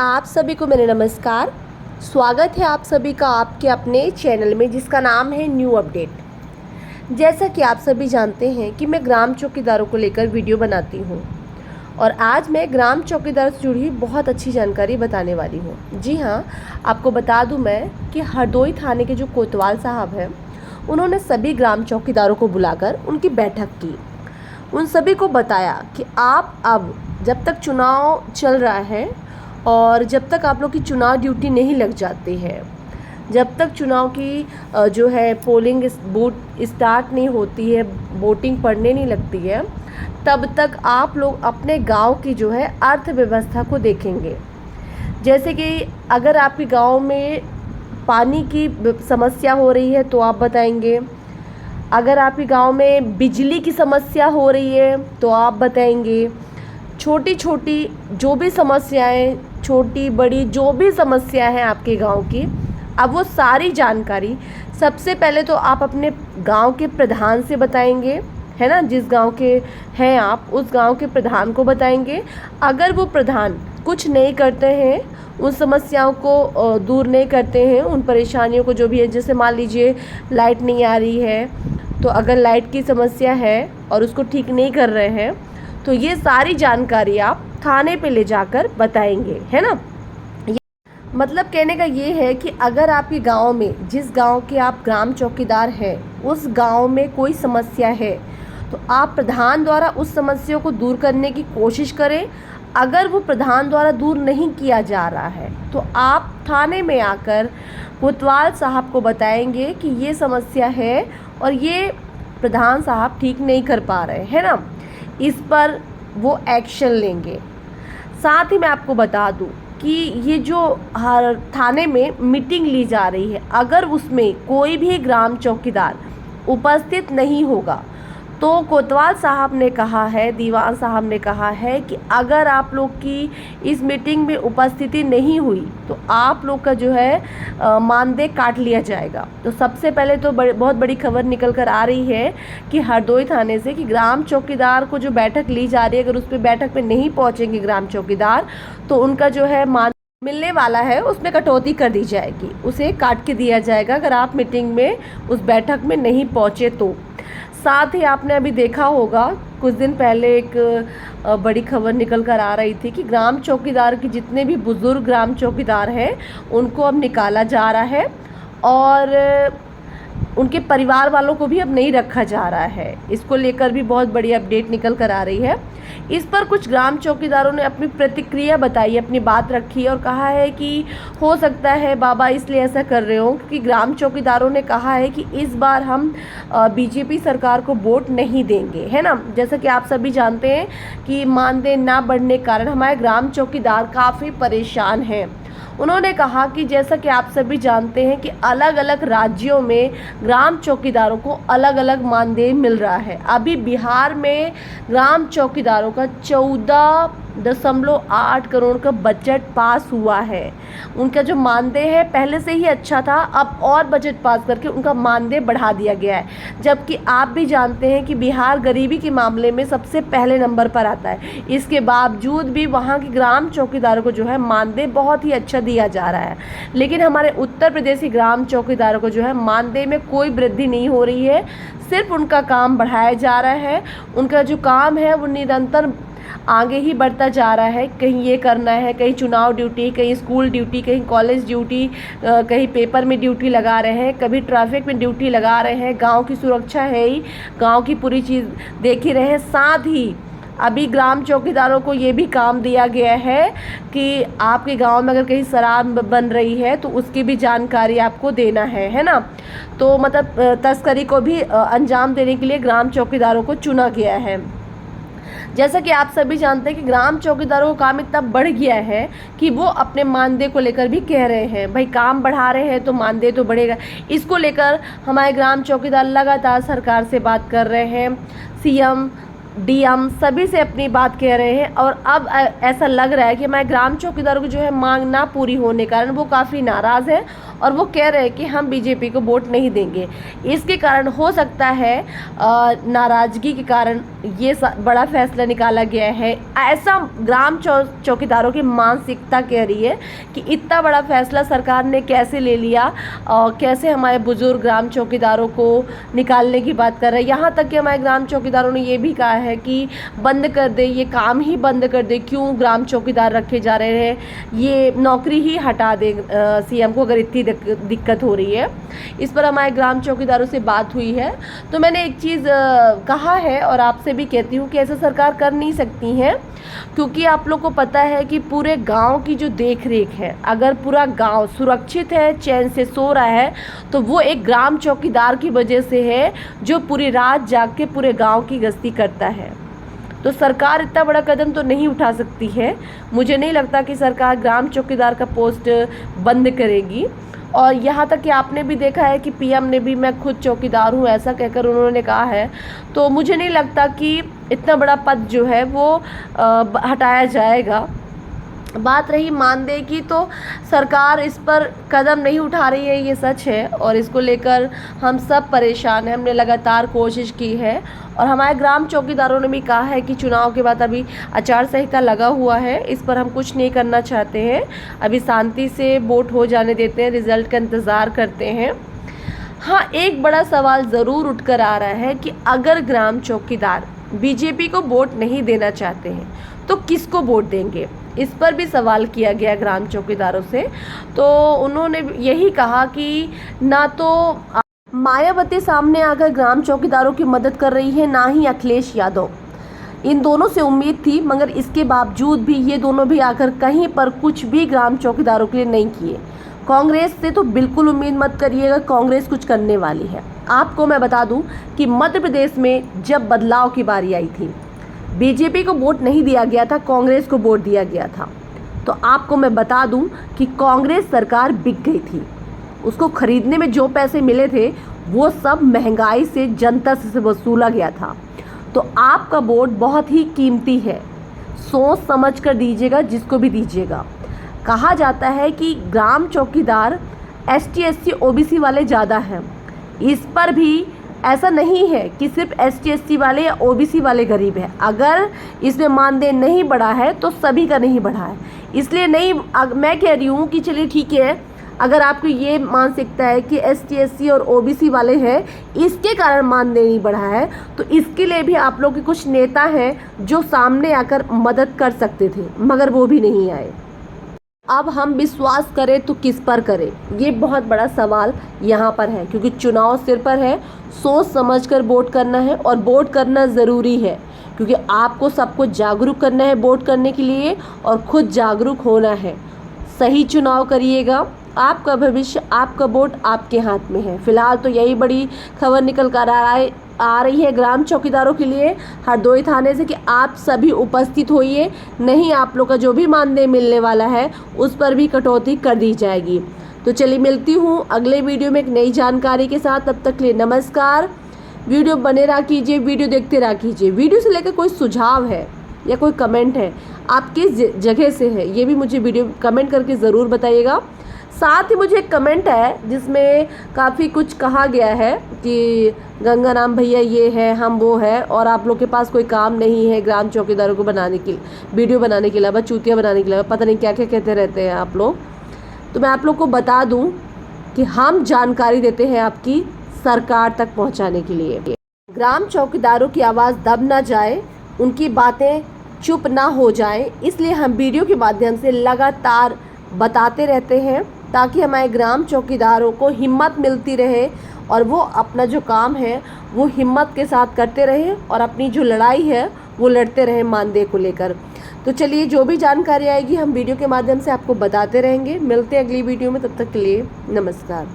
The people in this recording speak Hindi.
आप सभी को मेरे नमस्कार। स्वागत है आप सभी का आपके अपने चैनल में जिसका नाम है न्यू अपडेट। जैसा कि आप सभी जानते हैं कि मैं ग्राम चौकीदारों को लेकर वीडियो बनाती हूं और आज मैं ग्राम चौकीदार से जुड़ी बहुत अच्छी जानकारी बताने वाली हूं। जी हां, आपको बता दूं मैं कि हरदोई थाने के जो कोतवाल साहब हैं उन्होंने सभी ग्राम चौकीदारों को बुलाकर उनकी बैठक की। उन सभी को बताया कि आप अब जब तक चुनाव चल रहा है और जब तक आप लोग की चुनाव ड्यूटी नहीं लग जाती है, जब तक चुनाव की जो है पोलिंग बूथ स्टार्ट नहीं होती है, वोटिंग पड़ने नहीं लगती है, तब तक आप लोग अपने गांव की जो है अर्थव्यवस्था को देखेंगे। जैसे कि अगर आपके गांव में पानी की समस्या हो रही है तो आप बताएंगे, अगर आपके गांव में बिजली की समस्या हो रही है तो आप बताएंगे, छोटी छोटी जो भी समस्याएं, छोटी बड़ी जो भी समस्या है आपके गांव की, अब वो सारी जानकारी सबसे पहले तो आप अपने गांव के प्रधान से बताएंगे, है ना। जिस गांव के हैं आप उस गांव के प्रधान को बताएंगे। अगर वो प्रधान कुछ नहीं करते हैं, उन समस्याओं को दूर नहीं करते हैं, उन परेशानियों को जो भी है, जैसे मान लीजिए लाइट नहीं आ रही है, तो अगर लाइट की समस्या है और उसको ठीक नहीं कर रहे हैं तो ये सारी जानकारी आप थाने पे ले जाकर बताएंगे, है ना। मतलब कहने का ये है कि अगर आपके गांव में, जिस गांव के आप ग्राम चौकीदार हैं, उस गांव में कोई समस्या है तो आप प्रधान द्वारा उस समस्या को दूर करने की कोशिश करें। अगर वो प्रधान द्वारा दूर नहीं किया जा रहा है तो आप थाने में आकर कोतवाल साहब को बताएंगे कि ये समस्या है और ये प्रधान साहब ठीक नहीं कर पा रहे, है ना। इस पर वो एक्शन लेंगे। साथ ही मैं आपको बता दूं कि ये जो हर थाने में मीटिंग ली जा रही है, अगर उसमें कोई भी ग्राम चौकीदार उपस्थित नहीं होगा तो कोतवाल साहब ने कहा है, दीवान साहब ने कहा है कि अगर आप लोग की इस मीटिंग में उपस्थिति नहीं हुई तो आप लोग का जो है मानदेय काट लिया जाएगा। तो सबसे पहले तो बहुत बड़ी खबर निकल कर आ रही है कि हरदोई थाने से कि ग्राम चौकीदार को जो बैठक ली जा रही है, अगर उस पर बैठक में नहीं पहुंचेंगे ग्राम चौकीदार तो उनका जो है मान मिलने वाला है उसमें कटौती कर दी जाएगी, उसे काट के दिया जाएगा अगर आप मीटिंग में उस बैठक में नहीं पहुंचे तो। साथ ही आपने अभी देखा होगा कुछ दिन पहले एक बड़ी खबर निकल कर आ रही थी कि ग्राम चौकीदार की जितने भी बुजुर्ग ग्राम चौकीदार हैं उनको अब निकाला जा रहा है और उनके परिवार वालों को भी अब नहीं रखा जा रहा है। इसको लेकर भी बहुत बड़ी अपडेट निकल कर आ रही है। इस पर कुछ ग्राम चौकीदारों ने अपनी प्रतिक्रिया बताई, अपनी बात रखी और कहा है कि हो सकता है बाबा इसलिए ऐसा कर रहे हो क्योंकि ग्राम चौकीदारों ने कहा है कि इस बार हम बीजेपी सरकार को वोट नहीं देंगे, है ना। जैसा कि आप सभी जानते हैं कि मानदेय ना बढ़ने के कारण हमारे ग्राम चौकीदार काफ़ी परेशान हैं। उन्होंने कहा कि जैसा कि आप सभी जानते हैं कि अलग अलग राज्यों में ग्राम चौकीदारों को अलग अलग मानदेय मिल रहा है। अभी बिहार में ग्राम चौकीदारों का 14.8 करोड़ का बजट पास हुआ है। उनका जो मानदेय है पहले से ही अच्छा था, अब और बजट पास करके उनका मानदेय बढ़ा दिया गया है। जबकि आप भी जानते हैं कि बिहार गरीबी के मामले में सबसे पहले नंबर पर आता है। इसके बावजूद भी वहाँ के ग्राम चौकीदारों को जो है मानदेय बहुत ही अच्छा दिया जा रहा है। लेकिन हमारे उत्तर प्रदेश के ग्राम चौकीदारों को जो है मानदेय में कोई वृद्धि नहीं हो रही है, सिर्फ उनका काम बढ़ाया जा रहा है। उनका जो काम है वो निरंतर आगे ही बढ़ता जा रहा है। कहीं ये करना है, कहीं चुनाव ड्यूटी, कहीं स्कूल ड्यूटी, कहीं कॉलेज ड्यूटी, कहीं पेपर में ड्यूटी लगा रहे हैं, कभी ट्रैफिक में ड्यूटी लगा रहे हैं। गांव की सुरक्षा है ही, गांव की पूरी चीज़ देख ही रहे हैं। साथ ही अभी ग्राम चौकीदारों को ये भी काम दिया गया है कि आपके गांव में अगर कहीं शराब बन रही है तो उसकी भी जानकारी आपको देना है ना। तो मतलब तस्करी को भी अंजाम देने के लिए ग्राम चौकीदारों को चुना गया है। जैसा कि आप सभी जानते हैं कि ग्राम चौकीदारों का काम इतना बढ़ गया है कि वो अपने मानदेय को लेकर भी कह रहे हैं, भाई काम बढ़ा रहे हैं तो मानदेय तो बढ़ेगा। इसको लेकर हमारे ग्राम चौकीदार लगातार सरकार से बात कर रहे हैं, सीएम डीएम सभी से अपनी बात कह रहे हैं। और अब ऐसा लग रहा है कि हमारे ग्राम चौकीदारों की जो है मांग ना पूरी होने के कारण वो काफ़ी नाराज़ है और वो कह रहे हैं कि हम बीजेपी को वोट नहीं देंगे। इसके कारण हो सकता है नाराज़गी के कारण ये बड़ा फैसला निकाला गया है। ऐसा ग्राम चौकीदारों की मानसिकता कह रही है कि इतना बड़ा फैसला सरकार ने कैसे ले लिया और कैसे हमारे बुजुर्ग ग्राम चौकीदारों को निकालने की बात कर रहे हैं। यहाँ तक कि हमारे ग्राम चौकीदारों ने ये भी कहा है कि बंद कर दे, ये काम ही बंद कर दे, क्यों ग्राम चौकीदार रखे जा रहे हैं, ये नौकरी ही हटा दे सीएम को अगर इतनी दिक्कत हो रही है। इस पर हमारे ग्राम चौकीदारों से बात हुई है। तो मैंने एक चीज़ कहा है और आपसे भी कहती हूँ कि ऐसा सरकार कर नहीं सकती है, क्योंकि आप लोग को पता है कि पूरे गांव की जो देख रेख है, अगर पूरा गांव सुरक्षित है, चैन से सो रहा है, तो वो एक ग्राम चौकीदार की वजह से है जो पूरी रात जाग के पूरे गांव की गश्ती करता है। तो सरकार इतना बड़ा कदम तो नहीं उठा सकती है। मुझे नहीं लगता कि सरकार ग्राम चौकीदार का पोस्ट बंद करेगी। और यहाँ तक कि आपने भी देखा है कि पीएम ने भी मैं खुद चौकीदार हूँ ऐसा कहकर उन्होंने कहा है। तो मुझे नहीं लगता कि इतना बड़ा पद जो है वो हटाया जाएगा। बात रही मानदेय की, तो सरकार इस पर कदम नहीं उठा रही है, ये सच है, और इसको लेकर हम सब परेशान हैं। हमने लगातार कोशिश की है और हमारे ग्राम चौकीदारों ने भी कहा है कि चुनाव के बाद अभी आचार संहिता लगा हुआ है, इस पर हम कुछ नहीं करना चाहते हैं, अभी शांति से वोट हो जाने देते हैं, रिजल्ट का इंतज़ार करते हैं। हाँ, एक बड़ा सवाल ज़रूर उठकर आ रहा है कि अगर ग्राम चौकीदार बीजेपी को वोट नहीं देना चाहते हैं तो किसको वोट देंगे, इस पर भी सवाल किया गया ग्राम चौकीदारों से। तो उन्होंने यही कहा कि ना तो मायावती सामने आकर ग्राम चौकीदारों की मदद कर रही है, ना ही अखिलेश यादव। इन दोनों से उम्मीद थी, मगर इसके बावजूद भी ये दोनों भी आकर कहीं पर कुछ भी ग्राम चौकीदारों के लिए नहीं किए। कांग्रेस से तो बिल्कुल उम्मीद मत करिएगा, कांग्रेस कुछ करने वाली है। आपको मैं बता दूं कि मध्य प्रदेश में जब बदलाव की बारी आई थी, बीजेपी को वोट नहीं दिया गया था, कांग्रेस को वोट दिया गया था। तो आपको मैं बता दूं कि कांग्रेस सरकार बिक गई थी। उसको खरीदने में जो पैसे मिले थे वो सब महंगाई से जनता से वसूला गया था। तो आपका वोट बहुत ही कीमती है, सोच समझ कर दीजिएगा, जिसको भी दीजिएगा। कहा जाता है कि ग्राम चौकीदार ST SC OBC वाले ज़्यादा हैं। इस पर भी ऐसा नहीं है कि सिर्फ ST SC वाले या OBC वाले गरीब हैं। अगर इसमें मानदेय नहीं बढ़ा है तो सभी का नहीं बढ़ा है। इसलिए नहीं, मैं कह रही हूँ कि चलिए ठीक है, अगर आपको ये मानसिकता है कि ST SC और OBC वाले हैं, इसके कारण मानदेय नहीं बढ़ा है, तो इसके लिए भी आप लोग के कुछ नेता हैं जो सामने आकर मदद कर सकते थे, मगर वो भी नहीं आए। अब हम विश्वास करें तो किस पर करें, ये बहुत बड़ा सवाल यहाँ पर है, क्योंकि चुनाव सिर पर है। सोच समझकर वोट करना है और वोट करना ज़रूरी है, क्योंकि आपको सबको जागरूक करना है वोट करने के लिए और खुद जागरूक होना है। सही चुनाव करिएगा, आपका भविष्य, आपका वोट आपके हाथ में है। फिलहाल तो यही बड़ी खबर निकल कर आ रही है ग्राम चौकीदारों के लिए हरदोई थाने से कि आप सभी उपस्थित होइए, नहीं आप लोग का जो भी मानदेय मिलने वाला है उस पर भी कटौती कर दी जाएगी। तो चलिए मिलती हूँ अगले वीडियो में एक नई जानकारी के साथ। तब तक के लिए नमस्कार। वीडियो बने रहा कीजिए, वीडियो देखते रहा कीजिए। वीडियो से लेकर कोई सुझाव है या कोई कमेंट है, आप किस जगह से है, ये भी मुझे वीडियो कमेंट करके ज़रूर बताइएगा। साथ ही मुझे एक कमेंट है जिसमें काफ़ी कुछ कहा गया है कि गंगा राम भैया ये है, हम वो है, और आप लोग के पास कोई काम नहीं है ग्राम चौकीदारों को बनाने के, वीडियो बनाने के अलावा, चूतिया बनाने के अलावा, पता नहीं क्या क्या कहते रहते हैं आप लोग। तो मैं आप लोग को बता दूं कि हम जानकारी देते हैं आपकी सरकार तक पहुंचाने के लिए। ग्राम चौकीदारों की आवाज़ दब ना जाए, उनकी बातें चुप ना हो जाए, इसलिए हम वीडियो के माध्यम से लगातार बताते रहते हैं, ताकि हमारे ग्राम चौकीदारों को हिम्मत मिलती रहे और वो अपना जो काम है वो हिम्मत के साथ करते रहे और अपनी जो लड़ाई है वो लड़ते रहे मानदेय को लेकर। तो चलिए, जो भी जानकारी आएगी हम वीडियो के माध्यम से आपको बताते रहेंगे। मिलते हैं अगली वीडियो में, तब तक के लिए नमस्कार।